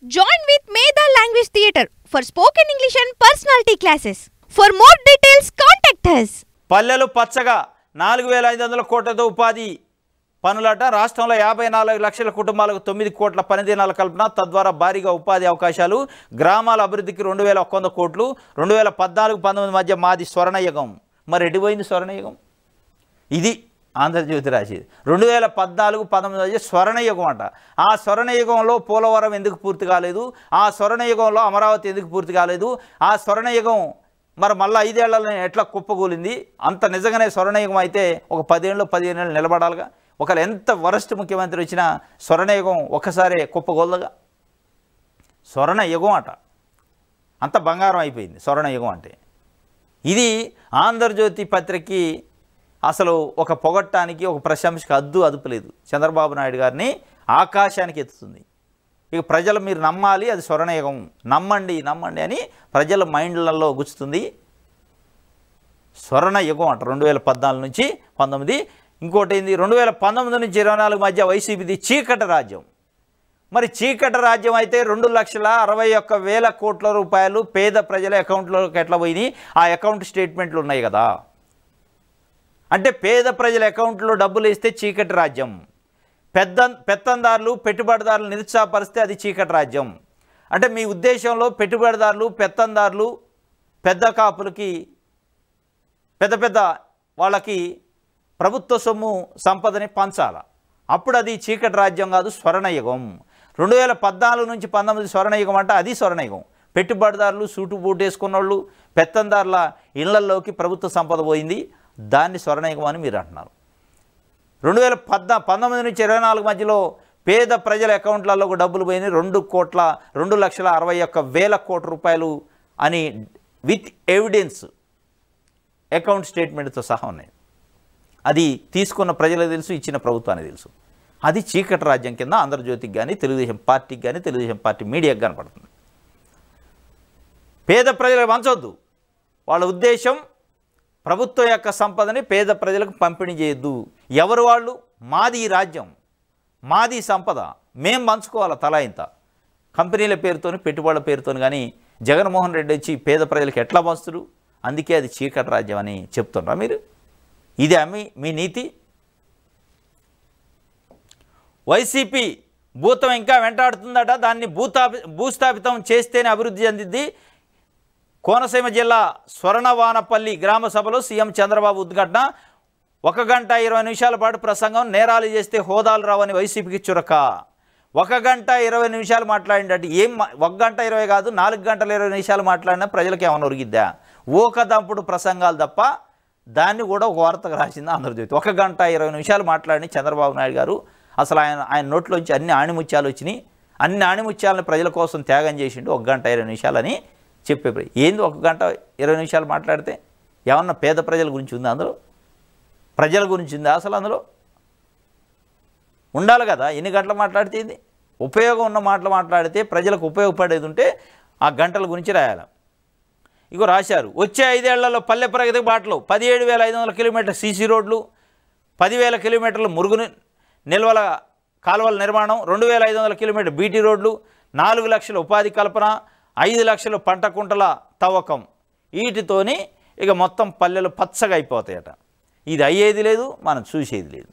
Join with Medha Language Theatre for spoken English and personality classes. For more details, contact us. పల్లెలు పచ్చగా 4500 కోట్లతో ఉపాధి పనులట. రాష్ట్రంలో 54 లక్షల కుటుంబాలకు 9 కోట్ల పని దినాల కల్పన, తద్వారా భారీగా ఉపాధి అవకాశాలు. గ్రామాల అభివృద్ధికి 2100 కోట్లు. 2014-19 మధ్య మాది స్వర్ణయుగం. మరి ఎడిపోయింది స్వర్ణయుగం? ఇది ఆంధ్రజ్యోతి రాసేది 2014-19 మధ్య స్వర్ణయుగం అంట. ఆ స్వర్ణయుగంలో పోలవరం ఎందుకు పూర్తి కాలేదు? ఆ స్వర్ణయుగంలో అమరావతి ఎందుకు పూర్తి కాలేదు? ఆ స్వర్ణయుగం మరి మళ్ళీ 5 ఏళ్లలో ఎట్లా కుప్పకూలింది? అంత నిజంగానే స్వర్ణయుగం అయితే ఒక 10 ఏళ్ళు 15 ఏళ్ళు నిలబడాలిగా. ఒకవేళ ఎంత వరస్ట్ ముఖ్యమంత్రి వచ్చినా స్వర్ణయుగం ఒక్కసారి కుప్పగోలగా. స్వర్ణయుగం అట, అంత బంగారం అయిపోయింది స్వర్ణయుగం అంటే. ఇది ఆంధ్రజ్యోతి పత్రికకి అసలు ఒక పొగట్టానికి, ఒక ప్రశంసకి అదుపు లేదు. చంద్రబాబు నాయుడు గారిని ఆకాశానికి ఎత్తుతుంది. ఇక ప్రజలు మీరు నమ్మాలి, అది స్వర్ణయుగం, నమ్మండి అని ప్రజల మైండ్లలో గుచ్చుతుంది. స్వర్ణయుగం అంట 2014 నుంచి 19. ఇంకోటి ఏంది, 2019 నుంచి 24 మధ్య వైసీపీది చీకటి రాజ్యం. మరి చీకటి రాజ్యం అయితే 2,61,000 కోట్ల రూపాయలు పేద ప్రజల అకౌంట్లోకి ఎట్లా పోయినాయి? ఆ అకౌంట్ స్టేట్మెంట్లు ఉన్నాయి కదా. అంటే పేద ప్రజల అకౌంట్లో డబ్బులు వేస్తే చీకటి రాజ్యం, పెత్తందారులు పెట్టుబడిదారులు నిరుత్సాహపరిస్తే అది చీకటి రాజ్యం. అంటే మీ ఉద్దేశంలో పెట్టుబడిదారులు పెత్తందారులు పెద్ద కాపులకి పెద్ద వాళ్ళకి ప్రభుత్వ సొమ్ము సంపదని పంచాల, అప్పుడు అది చీకటి రాజ్యం కాదు, స్వర్ణయుగం. 2014 నుంచి 19 స్వర్ణయుగం అంటే అది స్వర్ణయుగం. పెట్టుబడిదారులు సూటు బూటు వేసుకున్న వాళ్ళు పెత్తందారుల ఇళ్లలోకి ప్రభుత్వ సంపద పోయింది, దాన్ని స్వర్ణయుగం అని మీరు అంటున్నారు. 2019 నుంచి 24 మధ్యలో పేద ప్రజల అకౌంట్లలో డబ్బులు పోయినాయి 2,61,000 కోట్ల రూపాయలు అని విత్ ఎవిడెన్స్ అకౌంట్ స్టేట్మెంట్తో సహా ఉన్నాయి. అది తీసుకున్న ప్రజలకు తెలుసు, ఇచ్చిన ప్రభుత్వానికి తెలుసు. అది చీకటి రాజ్యం కింద ఆంధ్రజ్యోతికి కానీ తెలుగుదేశం పార్టీకి కానీ తెలుగుదేశం పార్టీ మీడియాకి కనపడుతుంది. పేద ప్రజలకు పంచొద్దు. వాళ్ళ ఉద్దేశం ప్రభుత్వం యొక్క సంపదని పేద ప్రజలకు పంపిణీ చేయొద్దు. ఎవరు వాళ్ళు? మాది ఈ రాజ్యం, మాది సంపద, మేం పంచుకోవాలి తలా ఇంత. కంపెనీల పేరుతోని పెట్టుబడుల పేరుతోని కానీ జగన్మోహన్ రెడ్డి వచ్చి పేద ప్రజలకు ఎట్లా పంచుతారు? అందుకే అది చీకటి రాజ్యం అని చెప్తున్నారా మీరు? ఇదే మీ నీతి? వైసీపీ భూతం ఇంకా వెంటాడుతుందట. దాన్ని భూస్థాపితం చేస్తేనే అభివృద్ధి చెందిద్ది. కోనసీమ జిల్లా స్వర్ణవానపల్లి గ్రామ సభలో సీఎం చంద్రబాబు ఉద్ఘాటన. 1 గంట 20 నిమిషాల పాటు ప్రసంగం. నేరాలు చేస్తే హోదాలు రావని వైసీపీకి చురక. 1 గంట 20 నిమిషాలు మాట్లాడిండట. 1 గంట 20 కాదు, 4 గంటల 20 నిమిషాలు మాట్లాడినా ప్రజలకు ఏమైనా ఒరిగిద్దా? ఓకదంపుడు ప్రసంగాలు తప్ప. దాన్ని కూడా ఒక వార్తకు రాసింది ఆంధ్రజ్యోతి. 1 గంట 20 నిమిషాలు మాట్లాడిన చంద్రబాబు నాయుడు గారు అసలు ఆయన నోట్లోంచి అన్ని ఆణిముత్యాలు వచ్చినాయి. అన్ని ఆణిముత్యాలను ప్రజల కోసం త్యాగం చేసిండు 1 గంట 20 నిమిషాలని చెప్పే. ఏంది 1 గంట 20 నిమిషాలు మాట్లాడితే? ఏమన్నా పేద ప్రజల గురించి ఉందా అందులో? ప్రజల గురించి ఉందా అసలు అందులో? ఉండాలి కదా. ఎన్ని గంటలు మాట్లాడితే ఏంది? ఉపయోగం ఉన్న మాటలు మాట్లాడితే, ప్రజలకు ఉపయోగపడేది ఉంటే ఆ గంటల గురించి రాయాలి. ఇగో రాశారు, వచ్చే 5 ఏళ్లలో పల్లె ప్రగతి బాటలు 17,500 కిలోమీటర్ల సీసీ రోడ్లు, 10,000 కిలోమీటర్ల మురుగు నిల్వల కాలువల నిర్మాణం, 2,500 కిలోమీటర్ బీటీ రోడ్లు, 4 లక్షల ఉపాధి కల్పన, 5 లక్షల పంట కుంటల తవ్వకం. వీటితోని ఇక మొత్తం పల్లెలు పచ్చగా అయిపోతాయట. ఇది అయ్యేది లేదు, మనం చూసేది లేదు.